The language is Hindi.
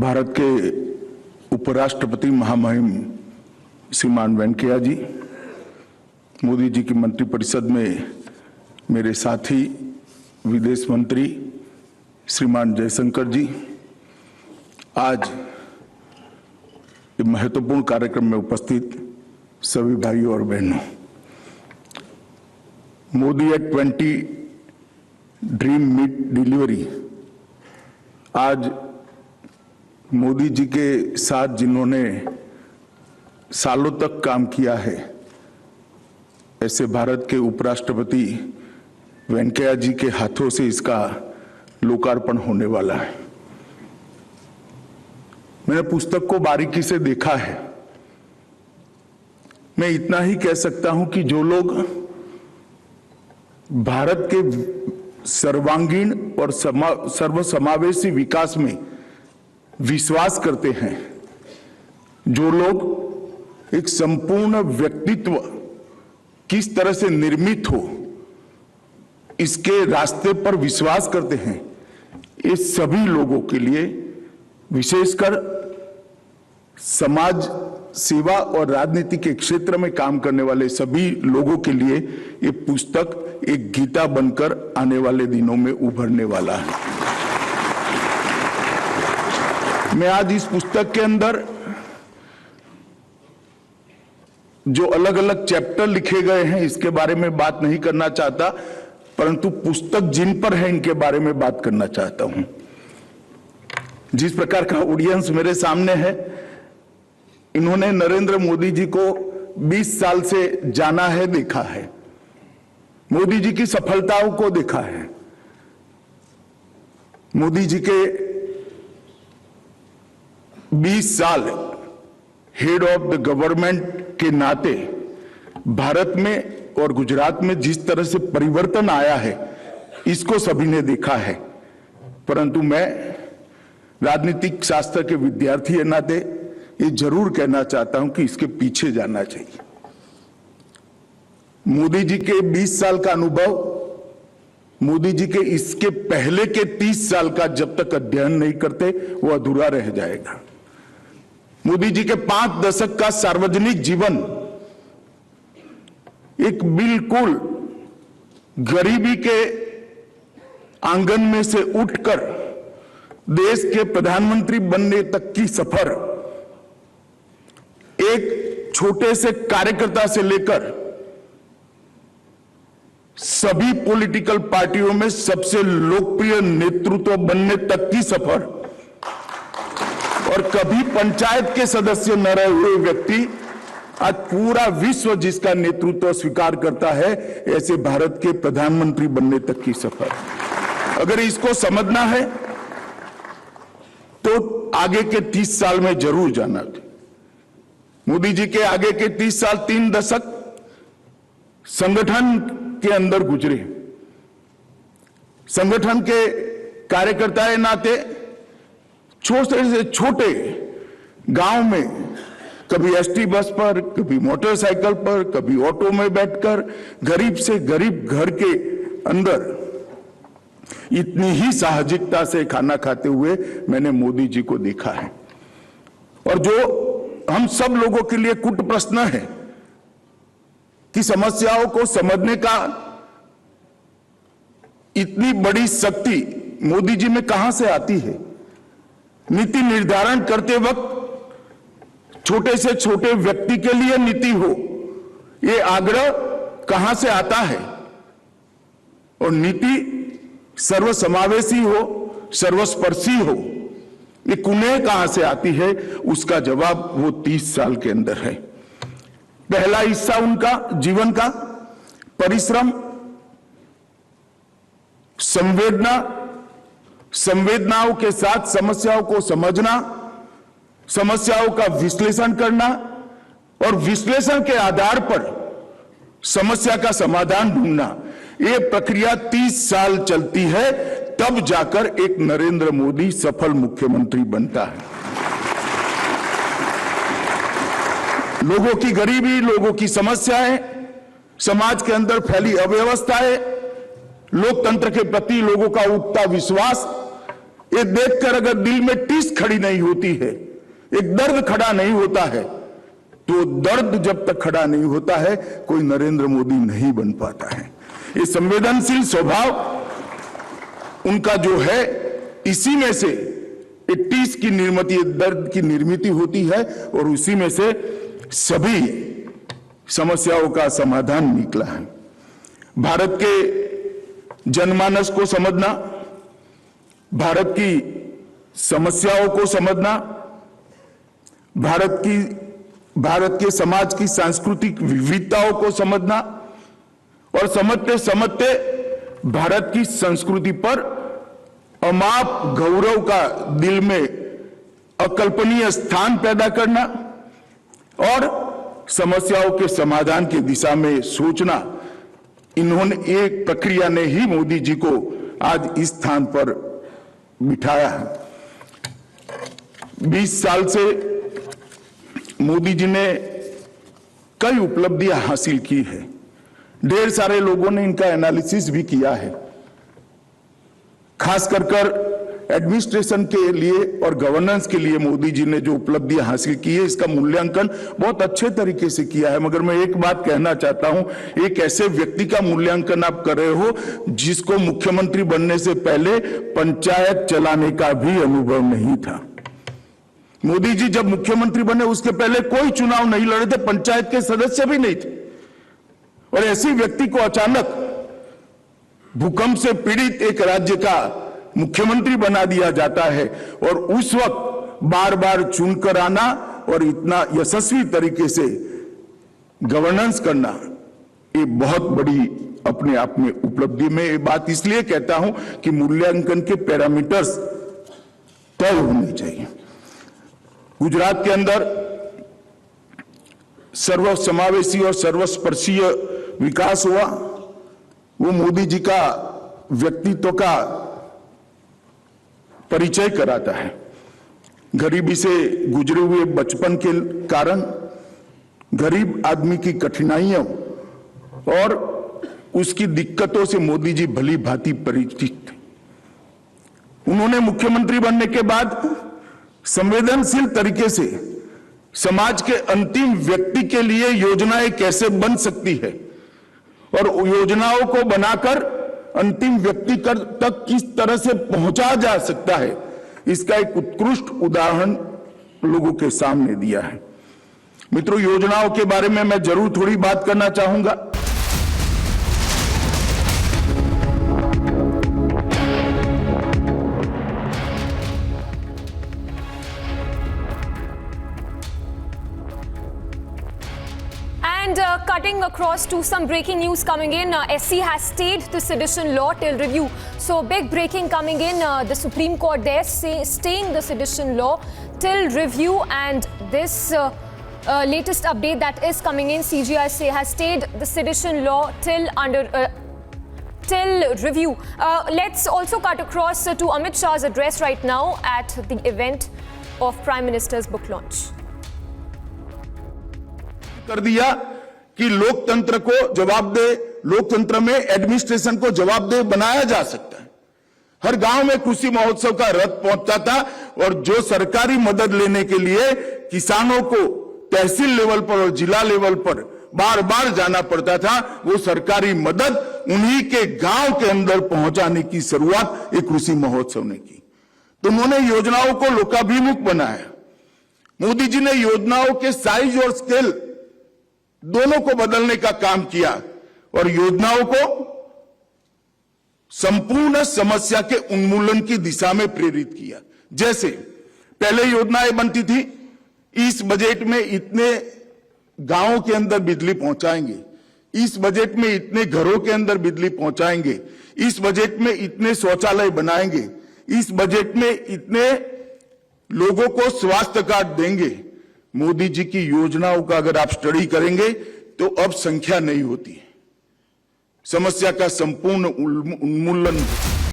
भारत के उपराष्ट्रपति महामहिम श्रीमान वेंकैया जी, मोदी जी की मंत्रिपरिषद में मेरे साथी विदेश मंत्री श्रीमान जयशंकर जी, आज महत्वपूर्ण कार्यक्रम में उपस्थित सभी भाइयों और बहनों, Modi at 20 dream meet delivery. आज मोदी जी के साथ जिन्होंने सालों तक काम किया है, ऐसे भारत के उपराष्ट्रपति वेंकैया जी के हाथों से इसका लोकार्पण होने वाला है। मैंने पुस्तक को बारीकी से देखा है। मैं इतना ही कह सकता हूं कि जो लोग भारत के सर्वांगीण और सर्वसमावेशी विकास में विश्वास करते हैं, जो लोग एक संपूर्ण व्यक्तित्व किस तरह से निर्मित हो इसके रास्ते पर विश्वास करते हैं, ये सभी लोगों के लिए, विशेषकर समाज सेवा और राजनीति के क्षेत्र में काम करने वाले सभी लोगों के लिए ये पुस्तक एक गीता बनकर आने वाले दिनों में उभरने वाला है। मैं आज इस पुस्तक के अंदर जो अलग अलग चैप्टर लिखे गए हैं इसके बारे में बात नहीं करना चाहता, परंतु पुस्तक जिन पर है इनके बारे में बात करना चाहता हूं। जिस प्रकार का ऑडियंस मेरे सामने है, इन्होंने नरेंद्र मोदी जी को 20 साल से जाना है, देखा है, मोदी जी की सफलताओं को देखा है, मोदी जी के 20 साल हेड ऑफ द गवर्नमेंट के नाते भारत में और गुजरात में जिस तरह से परिवर्तन आया है, इसको सभी ने देखा है। परंतु मैं राजनीतिक शास्त्र के विद्यार्थी के नाते ये जरूर कहना चाहता हूं कि इसके पीछे जाना चाहिए। मोदी जी के 20 साल का अनुभव, मोदी जी के इसके पहले के 30 साल का जब तक अध्ययन नहीं करते वो अधूरा रह जाएगा। मोदी जी के 5 दशक का सार्वजनिक जीवन एक बिल्कुल गरीबी के आंगन में से उठकर देश के प्रधानमंत्री बनने तक की सफर, एक छोटे से कार्यकर्ता से लेकर सभी पॉलिटिकल पार्टियों में सबसे लोकप्रिय नेतृत्व बनने तक की सफर, और कभी पंचायत के सदस्य न रहे हुए व्यक्ति आज पूरा विश्व जिसका नेतृत्व स्वीकार करता है, ऐसे भारत के प्रधानमंत्री बनने तक की सफर। अगर इसको समझना है तो आगे के 30 साल में जरूर जाना चाहिए। मोदी जी के आगे के 30 साल 3 दशक संगठन के अंदर गुजरे। संगठन के कार्यकर्ता के नाते छोटे से छोटे गांव में कभी एसटी बस पर, कभी मोटरसाइकिल पर, कभी ऑटो में बैठकर गरीब से गरीब घर के अंदर इतनी ही साहसिकता से खाना खाते हुए मैंने मोदी जी को देखा है। और जो हम सब लोगों के लिए कुट प्रश्न है कि समस्याओं को समझने का इतनी बड़ी शक्ति मोदी जी में कहां से आती है। नीति निर्धारण करते वक्त छोटे से छोटे व्यक्ति के लिए नीति हो, ये आग्रह कहां से आता है, और नीति सर्वसमावेशी हो, सर्वस्पर्शी हो, ये कुनेह कहां से आती है, उसका जवाब वो 30 साल के अंदर है। पहला हिस्सा उनका जीवन का परिश्रम, संवेदना, संवेदनाओं के साथ समस्याओं को समझना, समस्याओं का विश्लेषण करना, और विश्लेषण के आधार पर समस्या का समाधान ढूंढना, ये प्रक्रिया 30 साल चलती है, तब जाकर एक नरेंद्र मोदी सफल मुख्यमंत्री बनता है। लोगों की गरीबी, लोगों की समस्याएं, समाज के अंदर फैली अव्यवस्थाएं, लोकतंत्र के प्रति लोगों का उठता विश्वास, ये देखकर अगर दिल में टीस खड़ी नहीं होती है, एक दर्द खड़ा नहीं होता है, तो दर्द जब तक खड़ा नहीं होता है कोई नरेंद्र मोदी नहीं बन पाता है। ये संवेदनशील स्वभाव उनका जो है, इसी में से एक टीस की निर्मित, दर्द की निर्मित होती है और उसी में से सभी समस्याओं का समाधान निकला है। भारत के जनमानस को समझना, भारत की समस्याओं को समझना, भारत के समाज की सांस्कृतिक विविधताओं को समझना और समझते समझते भारत की संस्कृति पर अमाप गौरव का दिल में अकल्पनीय स्थान पैदा करना और समस्याओं के समाधान की दिशा में सोचना, इन्होंने एक प्रक्रिया ने ही मोदी जी को आज इस स्थान पर बिठाया है। 20 साल से मोदी जी ने कई उपलब्धियां हासिल की है। ढेर सारे लोगों ने इनका एनालिसिस भी किया है। खास कर एडमिनिस्ट्रेशन के लिए और गवर्नेंस के लिए मोदी जी ने जो उपलब्धियां हासिल की है, इसका मूल्यांकन बहुत अच्छे तरीके से किया है। मगर मैं एक बात कहना चाहता हूं, एक ऐसे व्यक्ति का मूल्यांकन आप कर रहे हो जिसको मुख्यमंत्री बनने से पहले पंचायत चलाने का भी अनुभव नहीं था। मोदी जी जब मुख्यमंत्री बने उसके पहले कोई चुनाव नहीं लड़े थे, पंचायत के सदस्य भी नहीं थे, और ऐसे व्यक्ति को अचानक भूकंप से पीड़ित एक राज्य का मुख्यमंत्री बना दिया जाता है और उस वक्त बार बार चुनकर आना और इतना यशस्वी तरीके से गवर्नेंस करना, ये बहुत बड़ी अपने आप में उपलब्धि। में ये बात इसलिए कहता हूं कि मूल्यांकन के पैरामीटर्स तय होने चाहिए। गुजरात के अंदर सर्वसमावेशी और सर्वस्पर्शीय विकास हुआ, वो मोदी जी का व्यक्तित्व का परिचय कराता है। गरीबी से गुजरे हुए बचपन के कारण गरीब आदमी की कठिनाइयों और उसकी दिक्कतों से मोदी जी भली भांति परिचित थे। उन्होंने मुख्यमंत्री बनने के बाद संवेदनशील तरीके से समाज के अंतिम व्यक्ति के लिए योजनाएं कैसे बन सकती है और योजनाओं को बनाकर अंतिम व्यक्ति तक किस तरह से पहुंचा जा सकता है, इसका एक उत्कृष्ट उदाहरण लोगों के सामने दिया है। मित्रों, योजनाओं के बारे में मैं जरूर थोड़ी बात करना चाहूंगा। And cutting across to some breaking news coming in, SC has stayed the sedition law till review. So big breaking coming in, the Supreme Court there staying the sedition law till review, and this latest update that is coming in, CGI has stayed the sedition law till review. Let's also cut across to Amit Shah's address right now at the event of Prime Minister's book launch. कर दिया कि लोकतंत्र को जवाबदेह, लोकतंत्र में एडमिनिस्ट्रेशन को जवाबदेह बनाया जा सकता है। हर गांव में कृषि महोत्सव का रथ पहुंचता था और जो सरकारी मदद लेने के लिए किसानों को तहसील लेवल पर और जिला लेवल पर बार बार जाना पड़ता था, वो सरकारी मदद उन्हीं के गांव के अंदर पहुंचाने की शुरुआत एक कृषि महोत्सव ने की। तो उन्होंने योजनाओं को लोकाभिमुख बनाया। मोदी जी ने योजनाओं के साइज और स्केल दोनों को बदलने का काम किया और योजनाओं को संपूर्ण समस्या के उन्मूलन की दिशा में प्रेरित किया। जैसे पहले योजनाएं बनती थी, इस बजट में इतने गांवों के अंदर बिजली पहुंचाएंगे, इस बजट में इतने घरों के अंदर बिजली पहुंचाएंगे, इस बजट में इतने शौचालय बनाएंगे, इस बजट में इतने लोगों को स्वास्थ्य कार्ड देंगे। मोदी जी की योजनाओं का अगर आप स्टडी करेंगे तो अब संख्या नहीं होती है, समस्या का संपूर्ण उन्मूलन